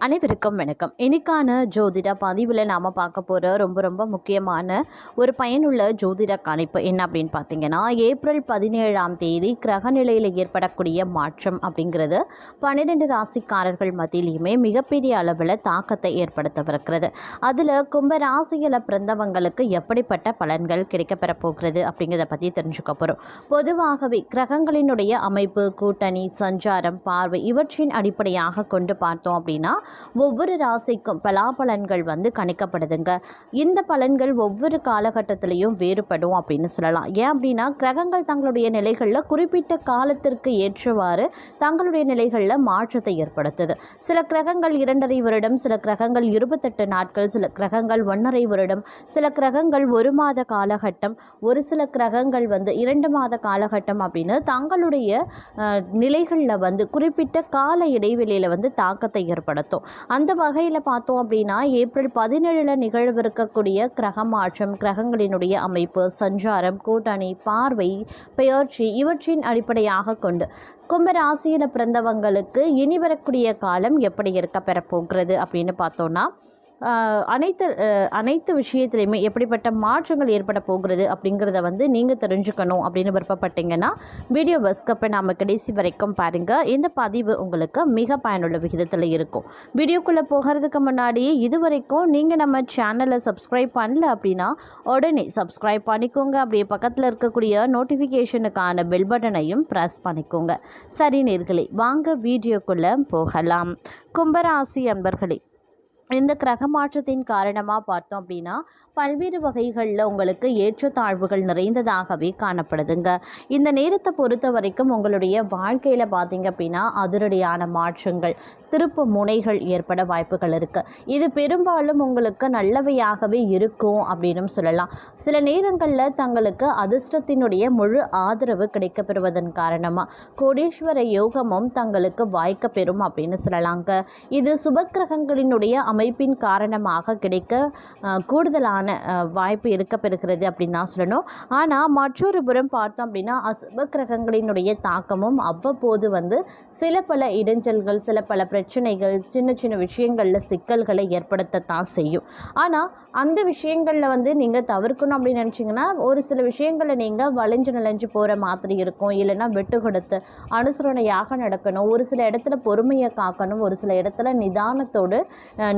அனைவருக்கும் வணக்கம். இன்னைக்கான ஜோதிட பதிவில் நாம் பார்க்க போகிற ரொம்ப முக்கியமான ஒரு பயனுள்ள ஜோதிட கணிப்பு என்ன அப்படின்னு பார்த்தீங்கன்னா, ஏப்ரல் 17ஆம் தேதி கிரகநிலையில் ஏற்படக்கூடிய மாற்றம் அப்படிங்கிறது 12 ராசிக்காரர்கள் மத்தியிலையுமே மிகப்பெரிய அளவில் தாக்கத்தை ஏற்படுத்தவிருக்கிறது. அதில் கும்ப ராசியில் பிறந்தவங்களுக்கு எப்படிப்பட்ட பலன்கள் கிடைக்கப்பெற போகிறது அப்படிங்கிறத பற்றி தெரிஞ்சுக்க போகிறோம். பொதுவாகவே கிரகங்களினுடைய அமைப்பு, கூட்டணி, சஞ்சாரம், பார்வை இவற்றின் அடிப்படையாக கொண்டு பார்த்தோம் அப்படின்னா ஒவ்வொரு ராசிக்கும் பலாபலன்கள் கணிக்கப்படுதுங்க. இந்த பலன்கள் ஒவ்வொரு காலகட்டத்திலையும் வேறுபடும் அப்படின்னு சொல்லலாம். ஏன் அப்படின்னா, கிரகங்கள் தங்களுடைய நிலைகளில் குறிப்பிட்ட காலத்திற்கு ஏற்றவாறு தங்களுடைய நிலைகளில் மாற்றத்தை ஏற்படுத்துது. சில கிரகங்கள் 2.5 வருடம், சில கிரகங்கள் 28 நாட்கள், சில கிரகங்கள் 1.5 வருடம், சில கிரகங்கள் 1 மாத காலகட்டம், ஒரு சில கிரகங்கள் 2 மாத காலகட்டம் அப்படின்னு தங்களுடைய நிலைகளில் குறிப்பிட்ட கால இடைவெளியில் தாக்கத்தை ஏற்படுத்தும். அந்த வகையில் பார்த்தோம் அப்படின்னா, ஏப்ரல் 17 நிகழ்விருக்கக்கூடிய கிரக மாற்றம், கிரகங்களினுடைய அமைப்பு, சஞ்சாரம், கூட்டணி, பார்வை, பெயர்ச்சி இவற்றின் அடிப்படையாக கொண்டு கும்பராசியில் பிறந்தவங்களுக்கு இனி வரக்கூடிய காலம் எப்படி இருக்க பெறப்போகிறது அப்படின்னு பார்த்தோன்னா, அனைத்து விஷயத்துலையுமே எப்படிப்பட்ட மாற்றங்கள் ஏற்பட போகிறது அப்படிங்கிறத நீங்கள் தெரிஞ்சுக்கணும் அப்படின்னு விருப்பப்பட்டீங்கன்னா வீடியோ ஸ்கிப் நாம் கடைசி வரைக்கும் பாருங்கள். இந்த பதிவு உங்களுக்கு மிக பயனுள்ள விகிதத்தில் இருக்கும். வீடியோக்குள்ளே போகிறதுக்கு முன்னாடி இதுவரைக்கும் நீங்கள் நம்ம சேனலை சப்ஸ்கிரைப் பண்ணல அப்படின்னா உடனே சப்ஸ்கிரைப் பண்ணிக்கோங்க. அப்படியே பக்கத்தில் இருக்கக்கூடிய நோட்டிஃபிகேஷனுக்கான பெல் பட்டனையும் ப்ரெஸ் பண்ணிக்கோங்க. சரி நேயர்களே, வாங்க வீடியோக்குள்ளே போகலாம். கும்பராசி அன்பர்களே, இந்த கிரக மாற்றத்தின் காரணமாக பார்த்தோம் அப்படின்னா பல்வேறு வகைகளில் உங்களுக்கு ஏற்றத்தாழ்வுகள் நிறைந்ததாகவே காணப்படுதுங்க. இந்த நேரத்தை பொறுத்த வரைக்கும் உங்களுடைய வாழ்க்கையில் பார்த்தீங்க அப்படின்னா அதிரடியான மாற்றங்கள், திருப்பு முனைகள் ஏற்பட வாய்ப்புகள் இருக்குது. இது பெரும்பாலும் உங்களுக்கு நல்லவையாகவே இருக்கும் அப்படின்னு சொல்லலாம். சில நேரங்களில் தங்களுக்கு அதிர்ஷ்டத்தினுடைய முழு ஆதரவு கிடைக்கப்பெறுவதன் காரணமாக கோடீஸ்வர யோகமும் தங்களுக்கு வாய்க்க பெறும் அப்படின்னு சொல்லலாங்க. இது சுபக்கிரகங்களினுடைய அமைப்பின் காரணமாக கிடைக்க கூடுதலான வாய்ப்பு இருக்கப்பெறுகிறது அப்படின்னு தான் சொல்லணும். ஆனால் மற்றொரு புறம் பார்த்தோம் அப்படின்னா அசுபக்கிரகங்களினுடைய தாக்கமும் அவ்வப்போது சில பல இடைஞ்சல்கள், சில பல பிரச்சனைகள், சின்ன விஷயங்களில் சிக்கல்களை ஏற்படுத்தத்தான் செய்யும். ஆனால் அந்த விஷயங்களில் நீங்கள் தவிர்க்கணும் அப்படின்னு நினச்சிங்கன்னா ஒரு சில விஷயங்களை நீங்கள் வளைஞ்சு நலைஞ்சு போகிற மாதிரி இருக்கும். இல்லைன்னா விட்டு கொடுத்து அனுசரணையாக நடக்கணும். ஒரு சில இடத்துல பொறுமையை காக்கணும். ஒரு சில இடத்துல நிதானத்தோடு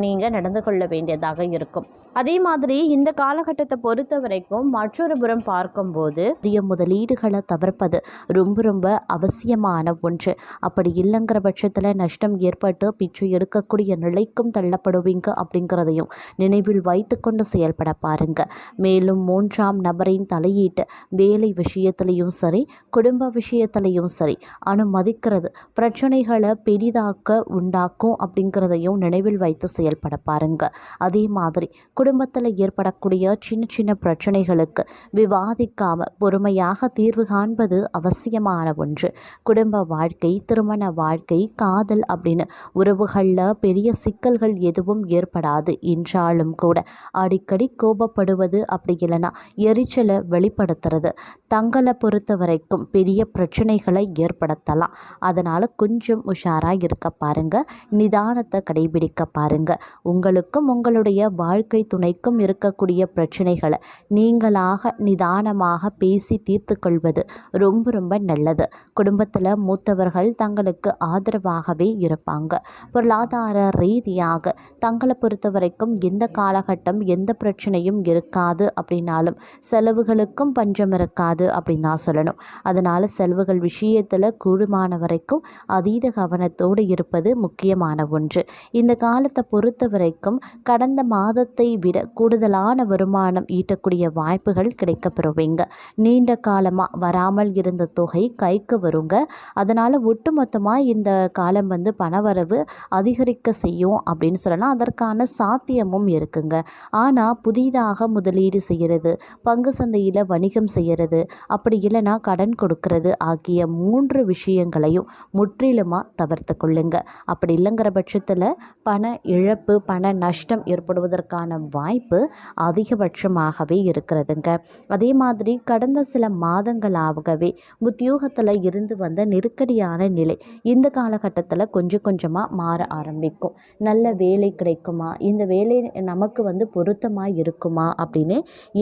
நீங்கள் நடந்து கொள்ள வேண்டியதாக இருக்கும். அதே மாதிரி இந்த காலகட்டத்தை பொறுத்த வரைக்கும் மற்றொரு புறம் பார்க்கும்போது புதிய முதலீடுகளை தவிர்ப்பது ரொம்ப அவசியமான ஒன்று. அப்படி இல்லைங்கிற பட்சத்தில் நஷ்டம் ஏற்பட்டு பிச்சை எடுக்கக்கூடிய நிலைக்கும் தள்ளப்படுவீங்க அப்படிங்கிறதையும் நினைவில் வைத்து கொண்டு செயல்பட பாருங்க. மேலும் 3ஆம் நபரின் தலையீட்டு வேலை விஷயத்திலையும் சரி, குடும்ப விஷயத்திலையும் சரி அனுமதிக்கிறது பிரச்சனைகளை பெரிதாக்க உண்டாக்கும் அப்படிங்கிறதையும் நினைவில் வைத்து செயல்பட பாருங்க. அதே மாதிரி குடும்பத்தில் ஏற்படக்கூடிய சின்ன பிரச்சனைகளுக்கு விவாதிக்காம பொறுமையாக தீர்வு காண்பது அவசியமான ஒன்று. குடும்ப வாழ்க்கை, திருமண வாழ்க்கை, காதல் அப்படின்னு உறவுகளில் பெரிய சிக்கல்கள் எதுவும் ஏற்படாது என்றாலும் கூட அடிக்கடி கோபப்படுவது, அப்படி இல்லைன்னா எரிச்சலை வெளிப்படுத்துறது தங்களை பொறுத்த வரைக்கும் பெரிய பிரச்சனைகளை ஏற்படுத்தலாம். அதனால் கொஞ்சம் உஷாராக இருக்க பாருங்க. நிதானத்தை கடைபிடிக்க பாருங்க. உங்களுக்கும் உங்களுடைய வாழ்க்கை துணைக்கும் இருக்கக்கூடிய பிரச்சனைகளை நீங்களாக நிதானமாக பேசி தீர்த்து கொள்வது ரொம்ப நல்லது. குடும்பத்தில் மூத்தவர்கள் தங்களுக்கு ஆதரவாகவே இருப்பாங்க. பொருளாதார ரீதியாக தங்களை பொறுத்த வரைக்கும் எந்த காலகட்டம் எந்த பிரச்சனையும் இருக்காது அப்படின்னாலும் செலவுகளுக்கும் பஞ்சம் இருக்காது அப்படின்னு தான் சொல்லணும். அதனால் செலவுகள் விஷயத்தில் கூடுமான வரைக்கும் அதீத கவனத்தோடு இருப்பது முக்கியமான ஒன்று. இந்த காலத்தை பொறுத்த வரைக்கும் கடந்த மாதத்தை விட கூடுதலான வருமானம் ஈட்டக்கூடிய வாய்ப்புகள் கிடைக்கப்பெறுவீங்க. நீண்ட காலமாக வராமல் இருந்த தொகை கைக்கு வருங்க. அதனால் ஒட்டுமொத்தமாக இந்த காலம் பணவரவு அதிகரிக்க செய்யும் அப்படின்னு சொல்லலாம். அதற்கான சாத்தியமும் இருக்குங்க. ஆனால் புதிதாக முதலீடு செய்கிறது, பங்கு சந்தையில் வணிகம் செய்கிறது, அப்படி இல்லைன்னா கடன் கொடுக்கறது ஆகிய 3 விஷயங்களையும் முற்றிலுமாக தவிர்த்து கொள்ளுங்க. அப்படி இல்லைங்கிற பட்சத்தில் பண இழப்பு இழப்பு, பண நஷ்டம் ஏற்படுவதற்கான வாய்ப்பு அதிகபட்சமாகவே இருக்கிறதுங்க. அதே மாதிரி கடந்த சில மாதங்களாகவே உத்தியோகத்தில் இருந்து வந்த நெருக்கடியான நிலை இந்த காலகட்டத்தில் கொஞ்சம் கொஞ்சமாக மாற ஆரம்பிக்கும். நல்ல வேலை கிடைக்குமா, இந்த வேலை நமக்கு பொருத்தமாக இருக்குமா அப்படின்னு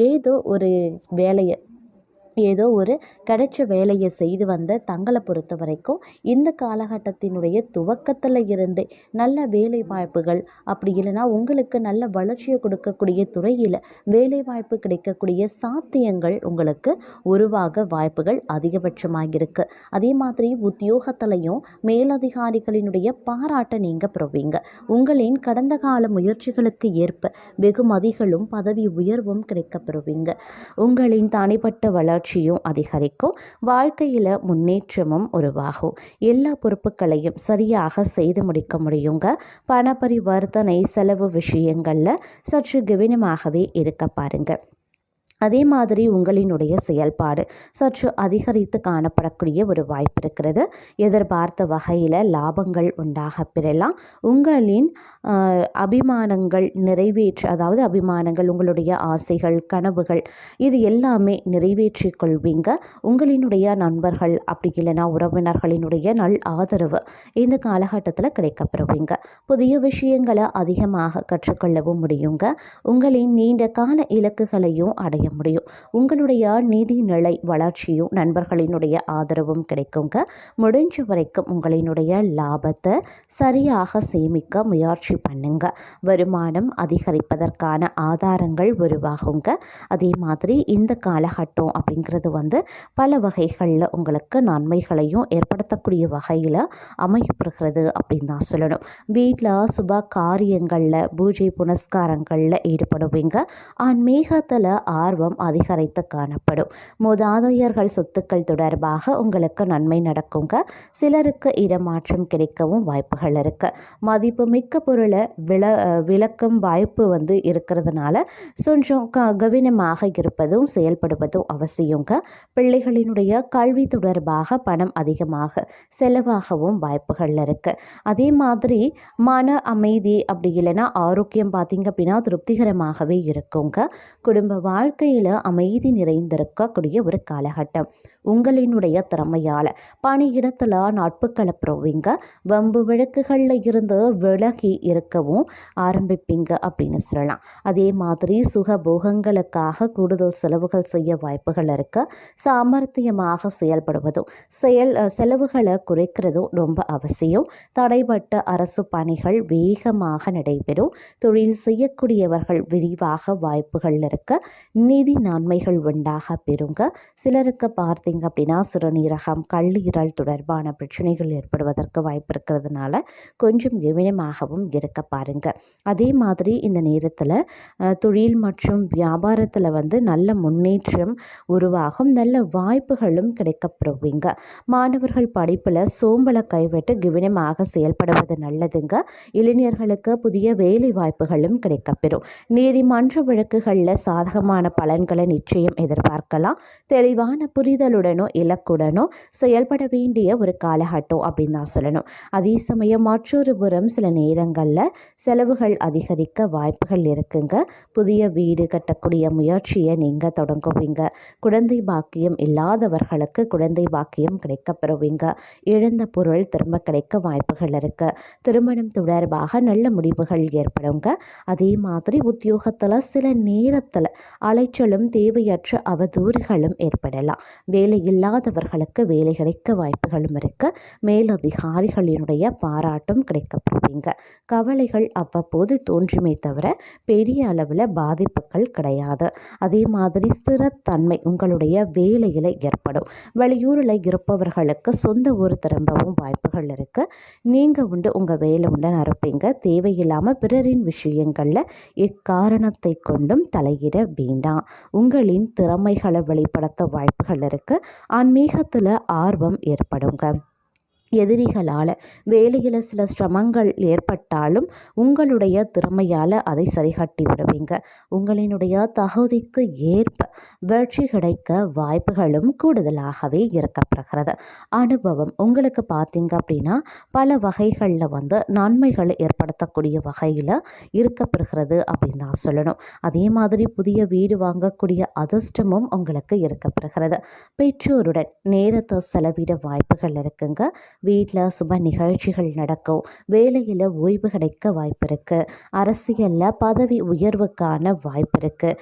ஏதோ ஒரு கிடைச்ச வேலையை செய்து வந்த தங்களை பொறுத்த வரைக்கும் இந்த காலகட்டத்தினுடைய துவக்கத்தில் இருந்தே நல்ல வேலை வாய்ப்புகள், அப்படி இல்லைன்னா உங்களுக்கு நல்ல வளர்ச்சியை கொடுக்கக்கூடிய துறையில் வேலை வாய்ப்பு கிடைக்கக்கூடிய சாத்தியங்கள் உங்களுக்கு உருவாக வாய்ப்புகள் அதிகபட்சமாக இருக்குது. அதே மாதிரி உத்தியோகத்திலையும் மேலதிகாரிகளினுடைய பாராட்டை நீங்கள் பெறுவீங்க. உங்களின் கடந்த கால முயற்சிகளுக்கு ஏற்ப வெகுமதிகளும் பதவி உயர்வும் கிடைக்கப்பெறுவீங்க. உங்களின் தனிப்பட்ட வளர்ச்சியும் அதிகரிக்கும். வாழ்க்கையில் முன்னேற்றமும் உருவாகும். எல்லா பொறுப்புகளையும் சரியாக செய்து முடிக்க முடியுங்க. பண பரிவர்த்தனை செலவு விஷயங்களில் சற்று கவனமாகவே இருக்க பாருங்க. அதே மாதிரி உங்களினுடைய செயல்பாடு சற்று அதிகரித்து காணப்படக்கூடிய ஒரு வாய்ப்பு இருக்கிறது. எதிர்பார்த்த வகையில் லாபங்கள் உண்டாக பெறலாம். உங்களின் அபிமானங்கள் அபிமானங்கள், உங்களுடைய ஆசைகள், கனவுகள் இது எல்லாமே நிறைவேற்றி கொள்வீங்க. உங்களினுடைய நண்பர்கள் அப்படி இல்லைன்னா உறவினர்களினுடைய நல் ஆதரவு இந்த காலகட்டத்தில் கிடைக்கப்பெறுவீங்க. புதிய விஷயங்களை அதிகமாக கற்றுக்கொள்ளவும் முடியுங்க. உங்களின் நீண்ட கால இலக்குகளையும் அடைய முடியும். உங்களுடைய நிதி நிலை வளர்ச்சியும் நண்பர்களினுடைய ஆதரவும் கிடைக்குங்க. முடிஞ்ச வரைக்கும் உங்களினுடைய லாபத்தை சரியாக சேமிக்க முயற்சி பண்ணுங்க. வருமானம் அதிகரிப்பதற்கான ஆதாரங்கள் உருவாகுங்க. அதே மாதிரி இந்த காலகட்டம் அப்படிங்கிறது பல வகைகளில் உங்களுக்கு நன்மைகளையும் ஏற்படுத்தக்கூடிய வகையில் அமையப்படுகிறது அப்படின்னு தான் சொல்லணும். வீட்டில் சுப காரியங்களில் பூஜை புனஸ்காரங்களில் ஈடுபடுவீங்க. ஆன்மீகத்தில் ஆர்வம் அதிகரித்து காணப்படும். மூதாதையர்கள் சொத்துக்கள் தொடர்பாக உங்களுக்கு நன்மை நடக்குங்க. சிலருக்கு இடமாற்றம் கிடைக்கவும் வாய்ப்புகள் இருக்கு. மதிப்புமிக்க பொருளை விளக்கும் வாய்ப்பு இருக்கிறதுனால கொஞ்சம் கவனமாக இருப்பதும் செயல்படுவதும் அவசியங்க. பிள்ளைகளினுடைய கல்வி தொடர்பாக பணம் அதிகமாக செலவாகவும் வாய்ப்புகள் இருக்கு. அதே மாதிரி மன அமைதி அப்படி இல்லைன்னா ஆரோக்கியம் பார்த்தீங்க அப்படின்னா திருப்திகரமாகவே இருக்குங்க. குடும்ப வாழ்க்கையில் அமைதி நிறைந்திருக்கக்கூடிய ஒரு காலகட்டம். உங்களினுடைய திறமையால் பணியிடத்தில் நட்புகளை பெறுவீங்க. வம்பு வழக்குகளில் இருந்து விலகி இருக்கவும் ஆரம்பிப்பீங்க அப்படின்னு சொல்லலாம். அதே மாதிரி சுகபோகங்களுக்காக கூடுதல் செலவுகள் செய்ய வாய்ப்புகள் இருக்கு. சாமர்த்தியமாக செயல்படுவதும் செலவுகளை குறைக்கிறதும் ரொம்ப அவசியம். தடைப்பட்ட அரசு பணிகள் வேகமாக நடைபெறும். தொழில் செய்யக்கூடியவர்கள் விரிவாக வாய்ப்புகள் இருக்கு. நிதி நன்மைகள் உண்டாக பெறுங்க. சிலருக்கு பார்த்தீங்க அப்படின்னா சிறுநீரகம், கல்லீரல் தொடர்பான பிரச்சனைகள் ஏற்படுவதற்கு வாய்ப்பு இருக்கிறதுனால கொஞ்சம் கவனமாகவும் இருக்க பாருங்க. அதே மாதிரி இந்த நேரத்தில் தொழில் மற்றும் வியாபாரத்தில் நல்ல முன்னேற்றம் உருவாகும். நல்ல வாய்ப்புகளும் கிடைக்கப்பெறுவீங்க. மாணவர்கள் படிப்பில் சோம்பலை கைவிட்டு கவனமாக செயல்படுவது நல்லதுங்க. இளைஞர்களுக்கு புதிய வேலை வாய்ப்புகளும் கிடைக்கப்பெறும். நீதிமன்ற வழக்குகளில் சாதகமான பலன்களை நிச்சயம் எதிர்பார்க்கலாம். தெளிவான புரிதலுடனோ இலக்குடனோ செயல்பட வேண்டிய ஒரு காலகட்டம் அப்படின்னு தான் சொல்லணும். அதே சமயம் மற்றொரு புறம் சில நேரங்களில் செலவுகள் அதிகரிக்க வாய்ப்புகள் இருக்குங்க. புதிய வீடு கட்டக்கூடிய முயற்சியை நீங்கள் தொடங்குவீங்க. குழந்தை பாக்கியம் இல்லாதவர்களுக்கு குழந்தை பாக்கியம் கிடைக்கப்பெறுவீங்க. இழந்த பொருள் திரும்ப கிடைக்க வாய்ப்புகள் இருக்கு. திருமணம் தொடர்பாக நல்ல முடிவுகள் ஏற்படுங்க. அதே மாதிரி உத்தியோகத்தில் சில நேரத்தில் அலைச்சலும் தேவையற்ற அவதூறுகளும் ஏற்படலாம். வேலை இல்லாதவர்களுக்கு வேலை கிடைக்க வாய்ப்புகளும் இருக்கு. மேலதிகாரிகளினுடைய பாராட்டும் கிடைக்கப்பெறுவீங்க. கவலைகள் அவ்வப்போது தோன்றுமே தவிர பெரிய அளவில் பாதிப்புகள் கிடையாது. அதே மாதிரி ஸ்திரத்தன்மை உங்களுடைய வேலையில் ஏற்படும். வெளியூரில் இருப்பவர்களுக்கு சொந்த ஊர் திரும்பவும் வாய்ப்புகள் இருக்கு. நீங்கள் உங்கள் வேலை உண்டுன்னு இருப்பீங்க. தேவையில்லாமல் பிறரின் விஷயங்களில் எக்காரணத்தை கொண்டும் தலையிட வேண்டாம். உங்களின் திறமைகளை வெளிப்படுத்த வாய்ப்புகள் இருக்கு. ஆன்மீகத்தில் ஆர்வம் ஏற்படுங்க. எதிரிகளால் வேலையில் சில சிரமங்கள் ஏற்பட்டாலும் உங்களுடைய திறமையால் அதை சரிகட்டி விடுவீங்க. உங்களினுடைய தகுதிக்கு ஏற்ப வெற்றி கிடைக்க வாய்ப்புகளும் கூடுதலாகவே இருக்கப்படுகிறது. அனுபவம் உங்களுக்கு பார்த்தீங்க அப்படின்னா பல வகைகளில் நன்மைகள் ஏற்படுத்தக்கூடிய வகையில் இருக்கப்படுகிறது அப்படின்னு தான் சொல்லணும். அதே மாதிரி புதிய வீடு வாங்கக்கூடிய அதிர்ஷ்டமும் உங்களுக்கு இருக்கப்படுகிறது. பெற்றோருடன் நேரத்தை செலவிட வாய்ப்புகள் இருக்குங்க. வீட்டில் சுப நிகழ்ச்சிகள் நடக்கும். வேலையில் ஓய்வு கிடைக்க வாய்ப்பு இருக்குது. அரசியலில் பதவி உயர்வுக்கான வாய்ப்பு இருக்குது.